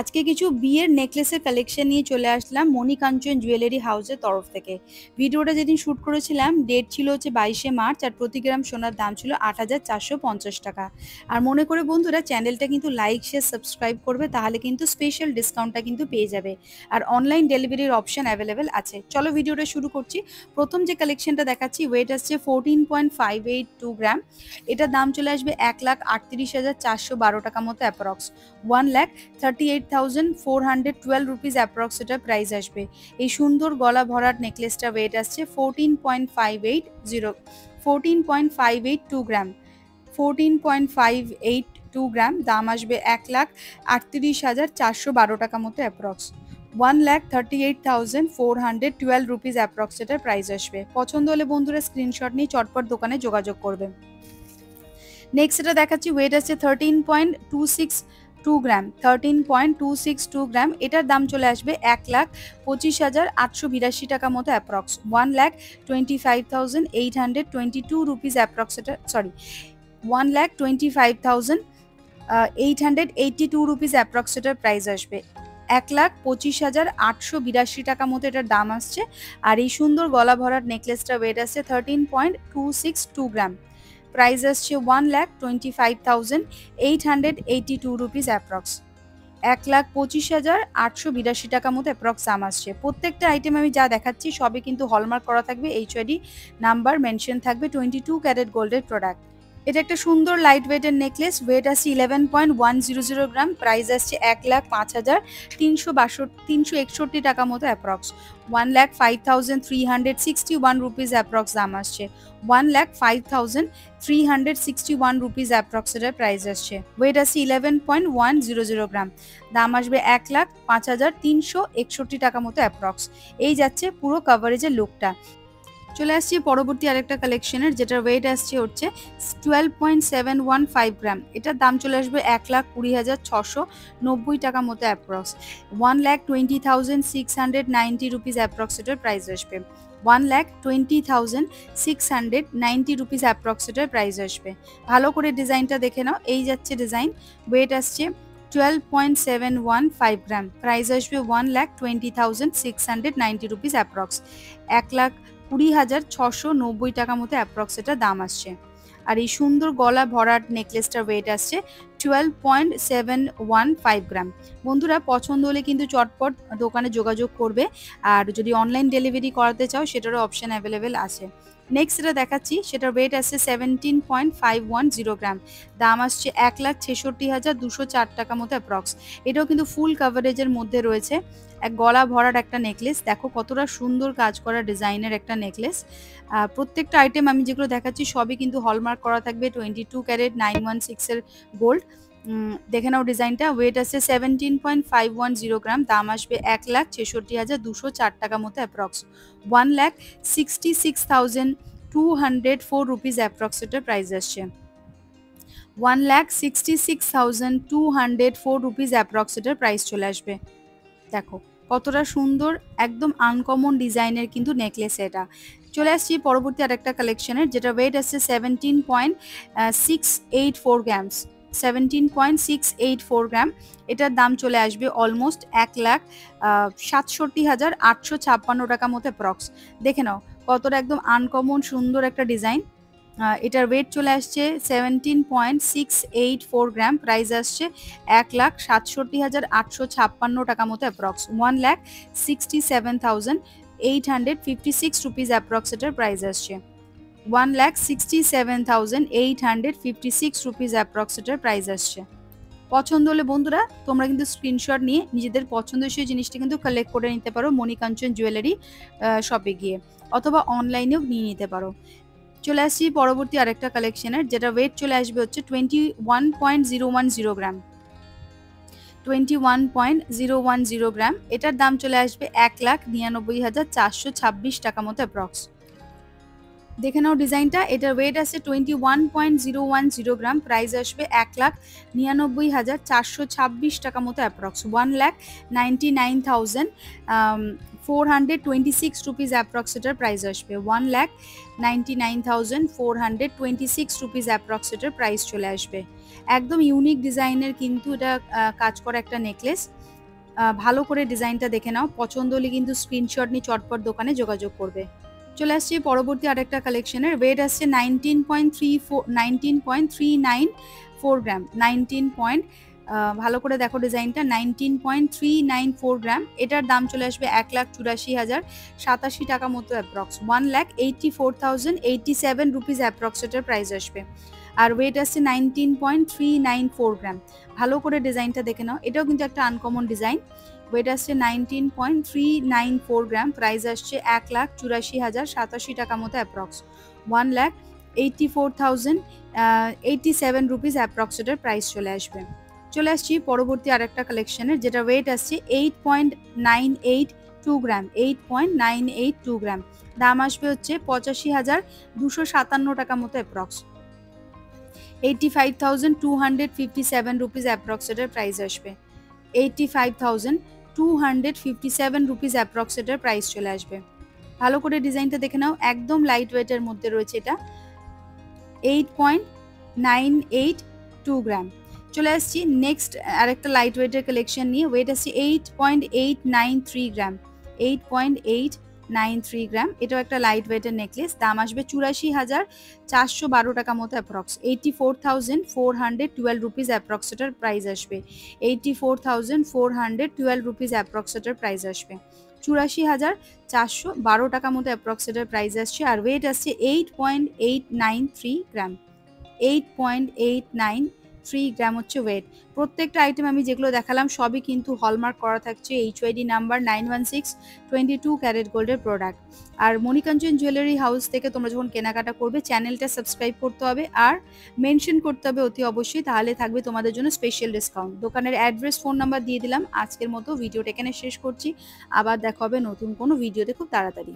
আজকে কিছু বিয়ের নেকলেসের কালেকশন নিয়ে চলে আসলাম মণিকাঞ্চন জুয়েলারি হাউসের তরফ থেকে। ভিডিওটা যেদিন শ্যুট করেছিলাম ডেট ছিল হচ্ছে 22শে মার্চ, আর প্রতি গ্রাম সোনার দাম ছিল ৮,৪৫০ টাকা। আর মনে করে বন্ধুরা চ্যানেলটা কিন্তু লাইক শেয়ার সাবস্ক্রাইব করবে, তাহলে কিন্তু স্পেশাল ডিসকাউন্টটা কিন্তু পেয়ে যাবে। আর অনলাইন ডেলিভারির অপশন অ্যাভেলেবেল আছে। চলো ভিডিওটা শুরু করছি। প্রথম যে কালেকশনটা দেখাচ্ছি, ওয়েট আসছে 14.582 গ্রাম। এটার দাম চলে আসবে 1,38,412 টাকা মতো অ্যাপ্রক্স। 1,38,412 রুপিস অ্যাপ্রক্স এটার প্রাইস আসবে। এই সুন্দর গলা ভরাট নেকলেসটা ওয়েট আসছে 14.582 গ্রাম। 14.582 গ্রাম, দাম আসবে 1,38,412 টাকা মতো অ্যাপ্রক্স। 1,38,412 রুপিস অ্যাপ্রক্স এটার প্রাইস আসবে। পছন্দ হলে বন্ধুরা স্ক্রিনশট নিয়ে চটপট দোকানে যোগাযোগ করবেন। নেক্সট এটা দেখাচ্ছি, ওয়েট আছে 13.262 গ্রাম। 13.262 গ্রাম, এটার দাম চলে আসবে 1,25,882 টাকা মতো অ্যাপ্রক্স। 1,25,822 রুপিস অ্যাপ্রক্স এটা, সরি, 1,25,882 রুপিস অ্যাপ্রক্স এটার প্রাইস আসবে। 1,25,882 টাকা মতো এটার দাম আসছে। আর এই সুন্দর গলা ভরার নেকলেসটা ওয়েট আছে 13.262 গ্রাম। প্রাইস আসছে 1,25,882 রুপিস অ্যাপ্রক্স। 1,25,882 টাকা মতো অ্যাপ্রক্স দাম আসছে। প্রত্যেকটা আইটেম আমি যা দেখাচ্ছি সবই কিন্তু হলমার্ক করা থাকবে, এইচআইডি নাম্বার মেনশন থাকবে, 22 ক্যারেট গোল্ডের প্রোডাক্ট। এটা একটা সুন্দর লাইট ওয়েটের নেকলেস, ওয়েট আসছে 11.100 গ্রাম। প্রাইস আসছে 1,05,361 টাকা মতো অ্যাপ্রক্স। 1,05,361 রুপিস অ্যাপ্রক্স দাম আসছে। 1,05,361 রুপিস অ্যাপ্রক্স এটার প্রাইস আসছে। ওয়েট আসছে 11.100 গ্রাম, দাম আসবে 1,05,361 টাকা মতো অ্যাপ্রক্স। এই যাচ্ছে পুরো কভারেজের লুকটা। চলে আসছি পরবর্তী আরেকটা কালেকশনের, যেটার ওয়েট আসছে হচ্ছে 12.715 গ্রাম। এটার দাম চলে আসবে 1,20,690 টাকা মতো অ্যাপ্রক্স। 1,20,690 রুপিস অ্যাপ্রক্স এটার প্রাইস আসবে। 1,20,690 রুপিস অ্যাপ্রক্স এটার প্রাইস আসবে। ভালো করে ডিজাইনটা দেখে নাও, এই যাচ্ছে ডিজাইন। ওয়েট আসছে 12.715 গ্রাম। প্রাইস আসবে 1,20,690 রুপিস অ্যাপ্রক্স। 1,20,690 টাকা মতো অ্যাপ্রক্স এটা দাম আসছে। আর এই সুন্দর গলা ভরাট নেকলেসটার ওয়েট আসছে 12.715 গ্রাম। বন্ধুরা পছন্দ হলে কিন্তু চটপট দোকানে যোগাযোগ করবে। আর যদি অনলাইন ডেলিভারি করাতে চাও সেটারও অপশন অ্যাভেলেবেল আছে। নেক্সট যেটা দেখাচ্ছি সেটার ওয়েট আছে 17.510 গ্রাম। দাম আসছে 1,66,204 টাকা মতো অ্যাপ্রক্স। এটাও কিন্তু ফুল কাভারেজের মধ্যে রয়েছে। এক গলা ভরার একটা নেকলেস, দেখো কতটা সুন্দর কাজ করা ডিজাইনের একটা নেকলেস। প্রত্যেকটা আইটেম আমি যেগুলো দেখাচ্ছি সবই কিন্তু হলমার্ক করা থাকবে, 22 ক্যারেট 916 এর গোল্ড। দেখে নাও ডিজাইনটা। ওয়েট আছে 17.510 গ্রাম, দাম আসবে 1,66,204 টাকা মতো অ্যাপ্রক্স। 1,66,204 রুপিস অ্যাপ্রক্স এটার প্রাইস আসছে। 1,66,204 রুপিস অ্যাপ্রক্স এটার প্রাইস চলে আসবে। দেখো কতটা সুন্দর, একদম আনকমন ডিজাইনের কিন্তু নেকলেস এটা। চলে আসছি পরবর্তী আরেকটা কালেকশনের, যেটা ওয়েট আছে 17.684 গ্রামস। 17.684 গ্রাম, এটার দাম চলে আসবে অলমোস্ট 1,67,856 টাকা মতো অ্যাপ্রক্স। দেখে নাও কতটা একদম আনকমন সুন্দর একটা ডিজাইন। এটার ওয়েট চলে আসছে 17.684 গ্রাম। প্রাইস আসছে 1,67,856 টাকা মতো অ্যাপ্রক্স। 1,67,856 রুপিস অ্যাপ্রক্স এটার প্রাইস আসছে। 1,67,856 রুপিস অ্যাপ্রক্স এটার প্রাইস আসছে। পছন্দ হলে বন্ধুরা তোমরা কিন্তু স্ক্রিনশট নিয়ে নিজেদের পছন্দসই জিনিসটা কিন্তু কালেক্ট করে নিতে পারো মণিকাঞ্চন জুয়েলারি শপে গিয়ে, অথবা অনলাইনেও নিয়ে নিতে পারো। চলে আসছি পরবর্তী আরেকটা কালেকশনের, যেটা ওয়েট চলে আসবে হচ্ছে 21.010 গ্রাম। 21.010 গ্রাম, এটার দাম চলে আসবে 1,99,426 টাকা মতো অ্যাপ্রক্স। দেখে নাও ডিজাইনটা। এটার ওয়েট আছে 21.010 গ্রাম, প্রাইস আসবে 1,99,426 টাকা মতো অ্যাপ্রক্স, 1,99,426 রুপিস অ্যাপ্রক্স এটার প্রাইস আসবে, 1,99,426 রুপিস অ্যাপ্রক্স এটার প্রাইস চলে আসবে। একদম ইউনিক ডিজাইনের কিন্তু এটা কাজ করা একটা নেকলেস। ভালো করে ডিজাইনটা দেখে নাও, পছন্দ হলে কিন্তু স্ক্রিনশট নিয়ে চটপট দোকানে যোগাযোগ করবে। চলে আসছি পরবর্তী আরেকটা কালেকশনের। ওয়েট আসছে 19.39 গ্রাম, ভালো করে দেখো ডিজাইনটা, 19.394 গ্রাম। এটার দাম চলে আসবে 1,84,087 টাকা মতো অ্যাপ্রক্স, 1,84,087 রুপিস অ্যাপ্রক্স এটার প্রাইস আসবে। আর ওয়েট আসছে 19.394 গ্রাম। ভালো করে ডিজাইনটা দেখে নাও, এটাও কিন্তু একটা আনকমন ডিজাইন। ওয়েট আসছে 19.394 গ্রাম, প্রাইস আসছে 1,84,087 টাকা মতো অ্যাপ্রক্স, 1,84,087 রুপিস অ্যাপ্রক্স এটার প্রাইস চলে আসবে। চলে আসছি পরবর্তী আরেকটা কালেকশনের, যেটা ওয়েট আসছে 8.982 গ্রাম, 8.982 গ্রাম। দাম আসবে হচ্ছে 85,257 টাকা মতো অ্যাপ্রক্স, 85,257 রুপিস অ্যাপ্রক্স এটার প্রাইস আসবে, 85,257 রুপিস অ্যাপ্রক্স এটার প্রাইস চলে আসবে। ভালো করে ডিজাইনটা দেখে নাও, একদম লাইট ওয়েটের মধ্যে রয়েছে এটা, 8.982 গ্রাম। চলে আসছি নেক্সট আরেকটা লাইট ওয়েটের কালেকশন নিয়ে। ওয়েট আসছে 8.893 গ্রাম, 8.893 গ্রাম। এটাও একটা লাইট ওয়েটের নেকলেস, দাম আসবে 84,412 টাকা মতো অ্যাপ্রক্স, 84,412 রুপিস অ্যাপ্রক্স এটার প্রাইস আসবে, 84,412 রুপিস অ্যাপ্রক্স এটার প্রাইস আসবে, 84,412 টাকা মতো অ্যাপ্রক্স এটার প্রাইস আসছে। আর ওয়েট আসছে 8.893 গ্রাম, 8.893 গ্রাম হচ্ছে ওয়েট। প্রত্যেকটা আইটেম আমি যেগুলো দেখালাম সবই কিন্তু হলমার্ক করা থাকছে, HYD নাম্বার 916, 22 ক্যারেট গোল্ডের প্রোডাক্ট। আর মণিকাঞ্চন জুয়েলারি হাউস থেকে তোমরা যখন কেনাকাটা করবে চ্যানেলটা সাবস্ক্রাইব করতে হবে আর মেনশন করতে হবে অতি অবশ্যই, তাহলে থাকবে তোমাদের জন্য স্পেশাল ডিসকাউন্ট। দোকানের অ্যাড্রেস, ফোন নাম্বার দিয়ে দিলাম। আজকের মতো ভিডিওটা এখানে শেষ করছি, আবার দেখা হবে নতুন কোনো ভিডিওতে খুব তাড়াতাড়ি।